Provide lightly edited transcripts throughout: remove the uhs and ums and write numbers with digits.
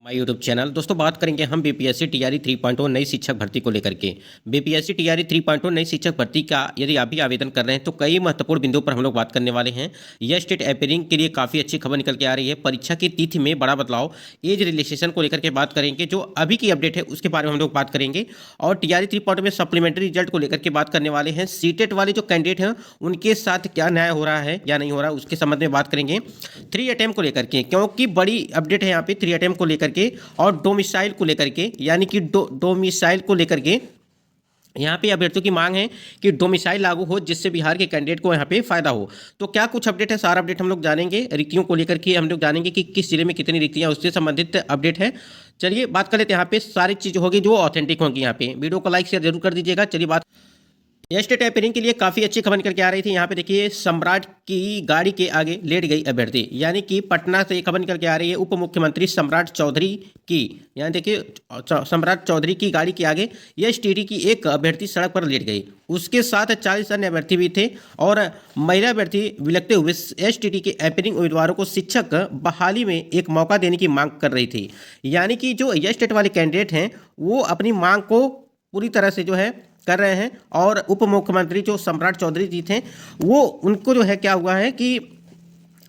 My YouTube channel. दोस्तों बात करेंगे हम बीपीएससी टीआरई 3.0 नई शिक्षक भर्ती को लेकर के। बीपीएससी टीआरई 3.0 नई शिक्षक भर्ती का यदि आप भी आवेदन कर रहे हैं तो कई महत्वपूर्ण बिंदुओं पर हम लोग बात करने वाले हैं। यह स्टेट अपेयरिंग के लिए काफ़ी अच्छी खबर निकल के आ रही है। परीक्षा की तिथि में बड़ा बदलाव, एज रिलैक्सेशन को लेकर के बात करेंगे। जो अभी की अपडेट है उसके बारे में हम लोग बात करेंगे और टीआरई 3.0 में सप्लीमेंट्री रिजल्ट को लेकर के बात करने वाले हैं। सीटेट वाले जो कैंडिडेट हैं उनके साथ क्या न्याय हो रहा है या नहीं हो रहा है उसके संबंध में बात करेंगे। 3 अटेम्प्ट को लेकर के, क्योंकि बड़ी अपडेट है यहाँ पे 3 अटेम्प्ट को लेकर के और डोमिसाइल को लेकर के, यानी कि डोमिसाइल को लेकर के यहाँ पे अभ्यर्थियों की मांग है कि डोमिसाइल लागू हो जिससे बिहार के कैंडिडेट को यहाँ पे फायदा हो। तो क्या कुछ अपडेट है, सारा अपडेट हम लोग जानेंगे। रिक्तियों को लेकर के हम लोग जानेंगे कि किस जिले में कितनी रिक्तियाँ, उससे संबंधित अपडेट है। चलिए बात कर लेते हैं। यहाँ पे सारी चीज़ होगी जो ऑथेंटिक होंगी। यहाँ पे वीडियो को लाइक शेयर जरूर कर दीजिएगा। चलिए बात, यह स्टेट अपेयरिंग के लिए काफ़ी अच्छी खबर निकल के आ रही थी। यहाँ पे देखिए, सम्राट की गाड़ी के आगे लेट गई अभ्यर्थी, यानी कि पटना से खबर निकल के आ रही है। उप मुख्यमंत्री सम्राट चौधरी की, यहाँ देखिए सम्राट चौधरी की गाड़ी के आगे एसटीडी की एक अभ्यर्थी सड़क पर लेट गई। उसके साथ 40 अन्य अभ्यर्थी भी थे और महिला अभ्यर्थी विलखते हुए एसटीडी के अपेयरिंग उम्मीदवारों को शिक्षक बहाली में एक मौका देने की मांग कर रही थी। यानी कि जो यह स्टेट वाले कैंडिडेट हैं वो अपनी मांग को पूरी तरह से जो है कर रहे हैं। और उप मुख्यमंत्री जो सम्राट चौधरी जी थे वो, उनको जो है क्या हुआ है कि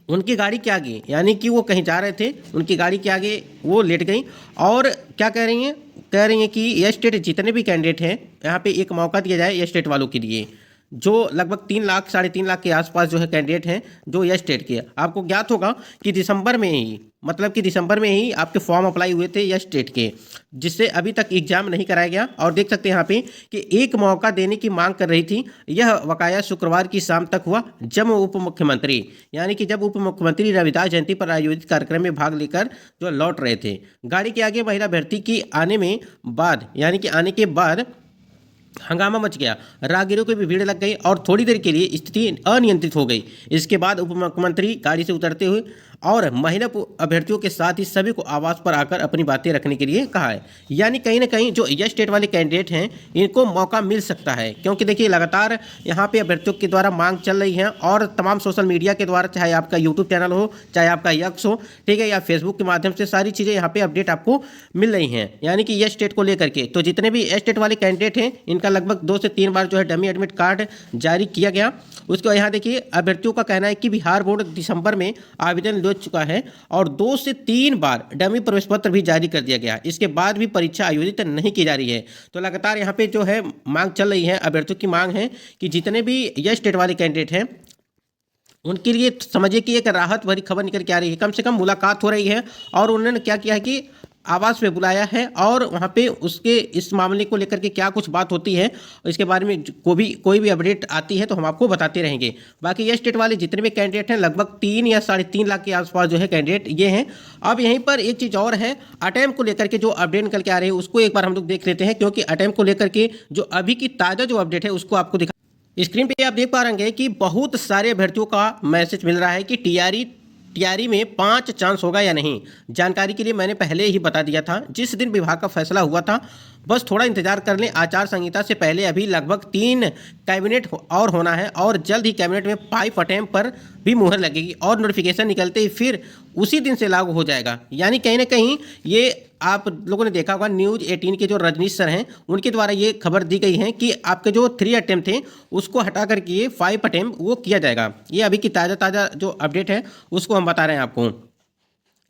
उनकी गाड़ी के आगे, यानी कि वो कहीं जा रहे थे, उनकी गाड़ी के आगे वो लेट गई। और क्या कह रही हैं, कह रही हैं कि यह स्टेट जितने भी कैंडिडेट हैं यहाँ पे एक मौका दिया जाए यह स्टेट वालों के लिए, जो लगभग 3 लाख 3.5 लाख के आसपास जो है कैंडिडेट हैं जो यह स्टेट के। आपको ज्ञात होगा कि दिसंबर में ही, मतलब कि दिसंबर में ही आपके फॉर्म अप्लाई हुए थे यह स्टेट के, जिससे अभी तक एग्जाम नहीं कराया गया। और देख सकते हैं यहाँ पे कि एक मौका देने की मांग कर रही थी। यह वाकया शुक्रवार की शाम तक हुआ जब उप मुख्यमंत्री, यानी कि जब उप मुख्यमंत्री रविदास जयंती पर आयोजित कार्यक्रम में भाग लेकर जो लौट रहे थे। गाड़ी के आगे महिला अभ्यर्थी की आने में बाद, यानी कि आने के बाद हंगामा मच गया, राहगीरों को भी भीड़ लग गई और थोड़ी देर के लिए स्थिति अनियंत्रित हो गई। इसके बाद उप मुख्यमंत्री गाड़ी से उतरते हुए और महिला अभ्यर्थियों के साथ ही सभी को आवास पर आकर अपनी बातें रखने के लिए कहा है। यानी कहीं ना कहीं जो यह स्टेट वाले कैंडिडेट हैं इनको मौका मिल सकता है, क्योंकि देखिए लगातार यहाँ पे अभ्यर्थियों के द्वारा मांग चल रही है और तमाम सोशल मीडिया के द्वारा, चाहे आपका यूट्यूब चैनल हो, चाहे आपका यक्स हो, ठीक है, या फेसबुक के माध्यम से सारी चीज़ें यहाँ पे अपडेट आपको मिल रही हैं। यानी कि यह स्टेट को लेकर के तो जितने भी स्टेट वाले कैंडिडेट हैं इनका लगभग 2 से 3 बार जो है डमी एडमिट कार्ड जारी किया गया। उसको यहाँ देखिए, अभ्यर्थियों का कहना है कि बिहार बोर्ड दिसंबर में आवेदन ले चुका है और 2 से 3 बार डमी प्रवेश पत्र भी जारी कर दिया गया। इसके बाद भी परीक्षा आयोजित नहीं की जा रही है। तो लगातार यहाँ पे जो है मांग चल रही है, अभ्यर्थियों की मांग है कि जितने भी यह स्टेट वाले कैंडिडेट हैं उनके लिए समझिए कि एक राहत भरी खबर निकल के आ रही है। कम से कम मुलाकात हो रही है और उन्होंने क्या किया है कि आवास पे बुलाया है और वहाँ पे उसके इस मामले को लेकर के क्या कुछ बात होती है इसके बारे में कोई भी अपडेट आती है तो हम आपको बताते रहेंगे। बाकी ये स्टेट वाले जितने भी कैंडिडेट हैं लगभग 3 या 3.5 लाख के आसपास जो है कैंडिडेट ये हैं। अब यहीं पर एक चीज़ और है, अटेम्प्ट को लेकर के जो अपडेट निकल के आ रहे हैं उसको एक बार हम लोग देख लेते हैं, क्योंकि अटेम्प्ट को लेकर के जो अभी की ताज़ा जो अपडेट है उसको आपको दिखा। स्क्रीन पे आप देख पा रहे हैं कि बहुत सारे अभ्यर्थियों का मैसेज मिल रहा है कि टीआरई में 5 चांस होगा या नहीं। जानकारी के लिए मैंने पहले ही बता दिया था, जिस दिन विभाग का फैसला हुआ था बस थोड़ा इंतजार कर लें। आचार संहिता से पहले अभी लगभग 3 कैबिनेट और होना है और जल्द ही कैबिनेट में 5 अटेम्प्ट पर भी मुहर लगेगी और नोटिफिकेशन निकलते ही फिर उसी दिन से लागू हो जाएगा। यानी कहीं ना कहीं ये आप लोगों ने देखा होगा, न्यूज़ 18 के जो रजनीश सर हैं उनके द्वारा ये खबर दी गई है कि आपके जो 3 अटेम्प्ट थे उसको हटा करके ये 5 अटेम्प्ट वो किया जाएगा। ये अभी की ताज़ा जो अपडेट है उसको हम बता रहे हैं आपको।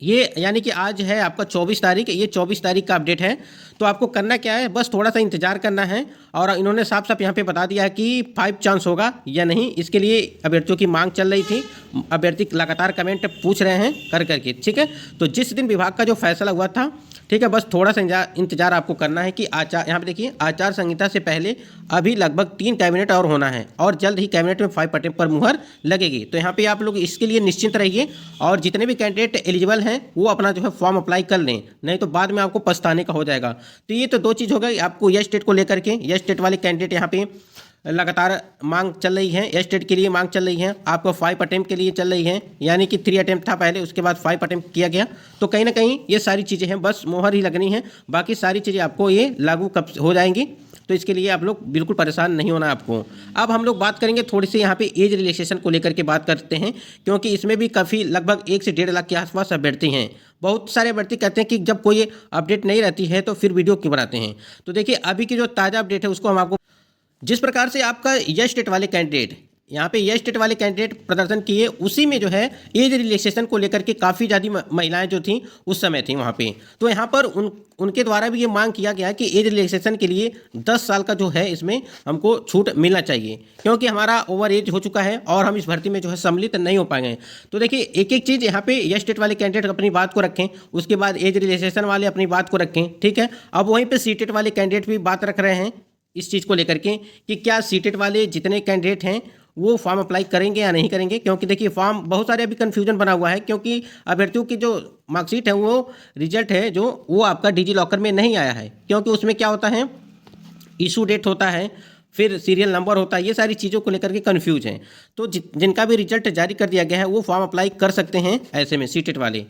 ये यानी कि आज है आपका 24 तारीख, ये 24 तारीख का अपडेट है। तो आपको करना क्या है, बस थोड़ा सा इंतजार करना है। और इन्होंने साफ साफ यहाँ पे बता दिया है कि 5 चांस होगा या नहीं। इसके लिए अभ्यर्थियों की मांग चल रही थी, अभ्यर्थी लगातार कमेंट पूछ रहे हैं कर करके, ठीक है। तो जिस दिन विभाग का जो फैसला हुआ था, ठीक है, बस थोड़ा सा इंतजार आपको करना है कि यहाँ पे देखिए आचार संहिता से पहले अभी लगभग 3 कैबिनेट और होना है और जल्द ही कैबिनेट में 5 अटेम्प्ट पर मुहर लगेगी। तो यहाँ पे आप लोग इसके लिए निश्चिंत रहिए और जितने भी कैंडिडेट एलिजिबल हैं वो अपना जो है फॉर्म अप्लाई कर लें, नहीं तो बाद में आपको पछताने का हो जाएगा। तो ये तो 2 चीज़ हो गई आपको यह स्टेट को लेकर के। यह स्टेट वाले कैंडिडेट यहाँ पे लगातार मांग चल रही है, यह स्टेट के लिए मांग चल रही है, आपको 5 अटेम्प्ट के लिए चल रही है। यानी कि 3 अटेम्प्ट था पहले, उसके बाद 5 अटेम्प्ट किया गया। तो कहीं ना कहीं ये सारी चीज़ें हैं, बस मोहर ही लगनी है, बाकी सारी चीज़ें आपको ये लागू कब हो जाएंगी। तो इसके लिए आप लोग बिल्कुल परेशान नहीं होना आपको। अब हम लोग बात करेंगे थोड़ी सी यहाँ पे एज रिलैक्सेशन को लेकर के बात करते हैं, क्योंकि इसमें भी काफ़ी लगभग 1 से 1.5 लाख के आसपास अभ्यर्थी हैं। बहुत सारे अभ्यर्थी कहते हैं कि जब कोई अपडेट नहीं रहती है तो फिर वीडियो क्यों बनाते हैं। तो देखिए अभी की जो ताज़ा अपडेट है उसको हम आपको, जिस प्रकार से आपका यस स्टेट वाले कैंडिडेट यहाँ पे यस स्टेट वाले कैंडिडेट प्रदर्शन किए, उसी में जो है एज रिलैक्सेशन को लेकर के काफ़ी ज़्यादा महिलाएं जो थी उस समय थी वहाँ पे। तो यहाँ पर उनके द्वारा भी ये मांग किया गया कि एज रिलैक्सेशन के लिए 10 साल का जो है इसमें हमको छूट मिलना चाहिए, क्योंकि हमारा ओवर एज हो चुका है और हम इस भर्ती में जो है सम्मिलित नहीं हो पाएंगे। तो देखिए एक एक चीज़ यहाँ पे यस स्टेट वाले कैंडिडेट अपनी बात को रखें, उसके बाद एज रिलैक्सेशन वाले अपनी बात को रखें, ठीक है। अब वहीं पर सीटेट वाले कैंडिडेट भी बात रख रहे हैं इस चीज़ को लेकर के कि क्या सीटेट वाले जितने कैंडिडेट हैं वो फॉर्म अप्लाई करेंगे या नहीं करेंगे। क्योंकि देखिए फॉर्म बहुत सारे अभी कन्फ्यूजन बना हुआ है, क्योंकि अभ्यर्थियों की जो मार्कशीट है वो रिजल्ट है जो वो आपका डिजी लॉकर में नहीं आया है, क्योंकि उसमें क्या होता है इशू डेट होता है, फिर सीरियल नंबर होता है, ये सारी चीज़ों को लेकर के कन्फ्यूज हैं। तो जिनका भी रिजल्ट जारी कर दिया गया है वो फॉर्म अप्लाई कर सकते हैं ऐसे में सीटेट वाले।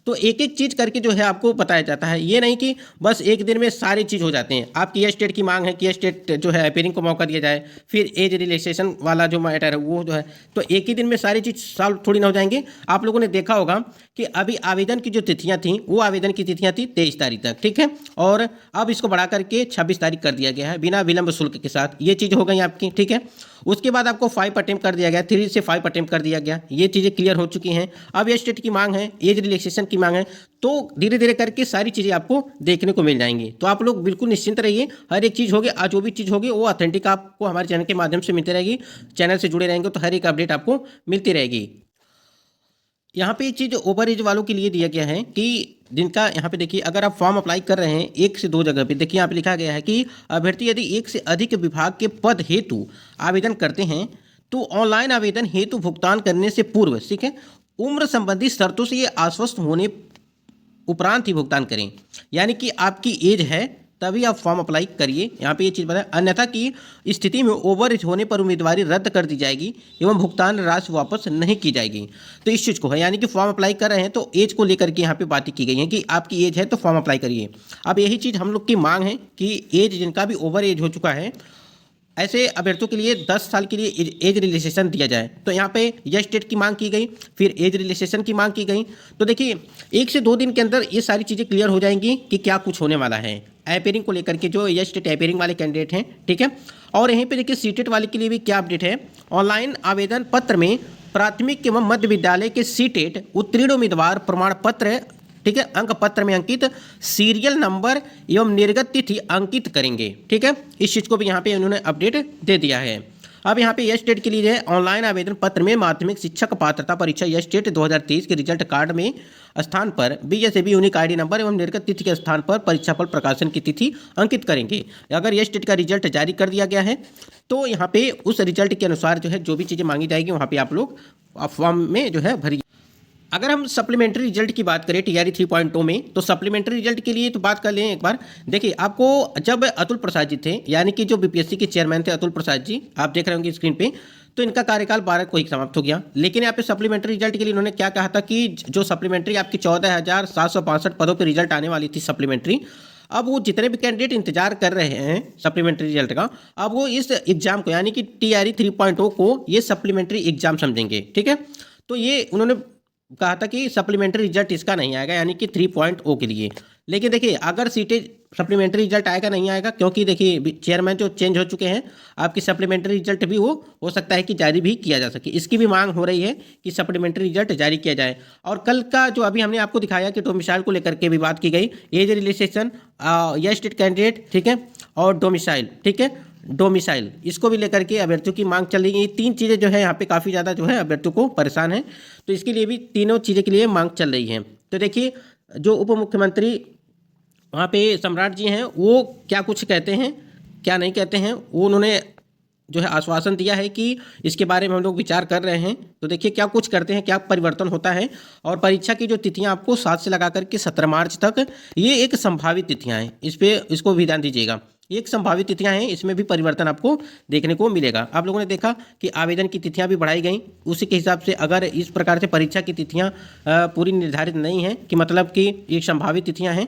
तो एक एक चीज़ करके जो है आपको बताया जाता है, ये नहीं कि बस एक दिन में सारी चीज़ हो जाते हैं। आपकी यस स्टेट की मांग है कि यस स्टेट जो है अपीयरिंग को मौका दिया जाए, फिर एज रिलैक्सेशन वाला जो मैटर है वो जो है, तो एक ही दिन में सारी चीज़ सॉल्व थोड़ी ना हो जाएंगे। आप लोगों ने देखा होगा कि अभी आवेदन की जो तिथियाँ थी वो आवेदन की तिथियाँ थी 23 तारीख तक, ठीक है, और अब इसको बढ़ा करके 26 तारीख कर दिया गया है बिना विलंब शुल्क के साथ। ये चीज़ हो गई आपकी, ठीक है। उसके बाद आपको 5 अटेम्प्ट कर दिया गया, 3 से 5 अटेम्प्ट कर दिया गया, ये चीज़ें क्लियर हो चुकी हैं। अब ये स्टेट की मांग है, एज रिलैक्सेशन की मांग है, तो धीरे धीरे करके सारी चीज़ें आपको देखने को मिल जाएंगी। तो आप लोग बिल्कुल निश्चिंत रहिए, हर एक चीज़ होगी, आज जो भी चीज़ होगी वो ऑथेंटिक आपको हमारे चैनल के माध्यम से मिलती रहेगी। चैनल से जुड़े रहेंगे तो हर एक अपडेट आपको मिलती रहेगी। यहाँ पे एक चीज़ ओवर एज वालों के लिए दिया गया है कि जिनका यहाँ पे देखिए अगर आप फॉर्म अप्लाई कर रहे हैं 1 से 2 जगह पे, देखिए यहाँ पे लिखा गया है कि अभ्यर्थी यदि 1 से अधिक विभाग के पद हेतु आवेदन करते हैं तो ऑनलाइन आवेदन हेतु भुगतान करने से पूर्व, ठीक है, उम्र संबंधी शर्तों से ये आश्वस्त होने उपरांत ही भुगतान करें। यानी कि आपकी एज है तभी आप फॉर्म अप्लाई करिए, यहाँ पे ये चीज़ बताएं, अन्यथा की स्थिति में ओवर एज होने पर उम्मीदवारी रद्द कर दी जाएगी एवं भुगतान राशि वापस नहीं की जाएगी। तो इस चीज़ को है, यानी कि फॉर्म अप्लाई कर रहे हैं तो एज को लेकर के यहाँ पे बातें की गई हैं कि आपकी एज है तो फॉर्म अप्लाई करिए। अब यही चीज़ हम लोग की मांग है कि एज जिनका भी ओवर एज हो चुका है ऐसे अभ्यर्थियों के लिए 10 साल के लिए एज रिलैक्सेशन दिया जाए। तो यहाँ पे यस स्टेट की मांग की गई, फिर एज रिलैक्सेशन की मांग की गई। तो देखिए 1 से 2 दिन के अंदर ये सारी चीज़ें क्लियर हो जाएंगी कि क्या कुछ होने वाला है अपीयरिंग को लेकर के, जो यस स्टेट अपीयरिंग वाले कैंडिडेट हैं, ठीक है। और यहीं पे देखिए सीटेट वाले के लिए भी क्या अपडेट है, ऑनलाइन आवेदन पत्र में प्राथमिक एवं मध्य विद्यालय के सीटेट उत्तीर्ण उम्मीदवार प्रमाण पत्र, ठीक है, अंक पत्र में अंकित सीरियल नंबर एवं निर्गत तिथि अंकित करेंगे, ठीक है। इस चीज़ को भी यहाँ पे उन्होंने अपडेट दे दिया है। अब यहाँ पे यस स्टेट के लिए ऑनलाइन आवेदन पत्र में माध्यमिक शिक्षक पात्रता परीक्षा यस स्टेट 2023 के रिजल्ट कार्ड में स्थान पर बीएसएबी यूनिक आईडी नंबर एवं निर्गत तिथि के स्थान पर परीक्षाफल प्रकाशन की तिथि अंकित करेंगे। अगर यस स्टेट का रिजल्ट जारी कर दिया गया है तो यहाँ पे उस रिजल्ट के अनुसार जो है जो भी चीज़ें मांगी जाएगी वहाँ पे आप लोग फॉर्म में जो है भरिए। अगर हम सप्लीमेंट्री रिजल्ट की बात करें टीआरई 3.0 में, तो सप्लीमेंट्री रिजल्ट के लिए तो बात कर लें एक बार। देखिए आपको जब अतुल प्रसाद जी थे, यानी कि जो बीपीएससी के चेयरमैन थे अतुल प्रसाद जी, आप देख रहे होंगे स्क्रीन पे, तो इनका कार्यकाल 12 को ही समाप्त हो गया। लेकिन यहाँ पे सप्लीमेंट्री रिजल्ट के लिए इन्होंने क्या कहा था कि जो सप्लीमेंट्री आपकी 14,765 पदों पर रिजल्ट आने वाली थी सप्लीमेंट्री, अब वो जितने भी कैंडिडेट इंतजार कर रहे हैं सप्लीमेंट्री रिजल्ट का, अब वो इस एग्जाम को यानी कि टीआरई 3.0 को ये सप्लीमेंट्री एग्जाम समझेंगे, ठीक है। तो ये उन्होंने कहा था कि सप्लीमेंट्री रिजल्ट इसका नहीं आएगा, यानी कि 3.0 के लिए। लेकिन देखिए अगर सीटें सप्लीमेंट्री रिजल्ट आएगा नहीं आएगा, क्योंकि देखिए चेयरमैन जो चेंज हो चुके हैं, आपकी सप्लीमेंट्री रिजल्ट भी वो हो सकता है कि जारी भी किया जा सके। इसकी भी मांग हो रही है कि सप्लीमेंट्री रिजल्ट जारी किया जाए। और कल का जो अभी हमने आपको दिखाया कि डोमिसाइल को लेकर के भी बात की गई, age relaxation, yes state candidate, ठीक है, और डोमिसाइल, ठीक है, डोमिसाइल, इसको भी लेकर के अभ्यर्थियों की मांग चल रही है। ये 3 चीज़ें जो है यहाँ पे काफ़ी ज़्यादा जो है अभ्यर्थियों को परेशान है, तो इसके लिए भी तीनों चीज़ें के लिए मांग चल रही है। तो देखिए जो उप मुख्यमंत्री वहाँ पे सम्राट जी हैं वो क्या कुछ कहते हैं क्या नहीं कहते हैं, वो उन्होंने जो है आश्वासन दिया है कि इसके बारे में हम लोग विचार कर रहे हैं। तो देखिए क्या कुछ करते हैं, क्या परिवर्तन होता है। और परीक्षा की जो तिथियां आपको 7 से लगा करके 17 मार्च तक, ये एक संभावित तिथियां हैं, इसको भी ध्यान दीजिएगा। ये एक संभावित तिथियां हैं, इसमें भी परिवर्तन आपको देखने को मिलेगा। आप लोगों ने देखा कि आवेदन की तिथियां भी बढ़ाई गई, उसी के हिसाब से अगर इस प्रकार से परीक्षा की तिथियां पूरी निर्धारित नहीं हैं कि मतलब कि एक संभावित तिथियां हैं,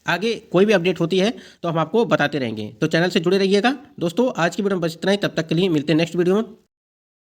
आगे कोई भी अपडेट होती है तो हम आपको बताते रहेंगे। तो चैनल से जुड़े रहिएगा दोस्तों। आज की वीडियो में बस इतना ही, तब तक के लिए मिलते हैं नेक्स्ट वीडियो में।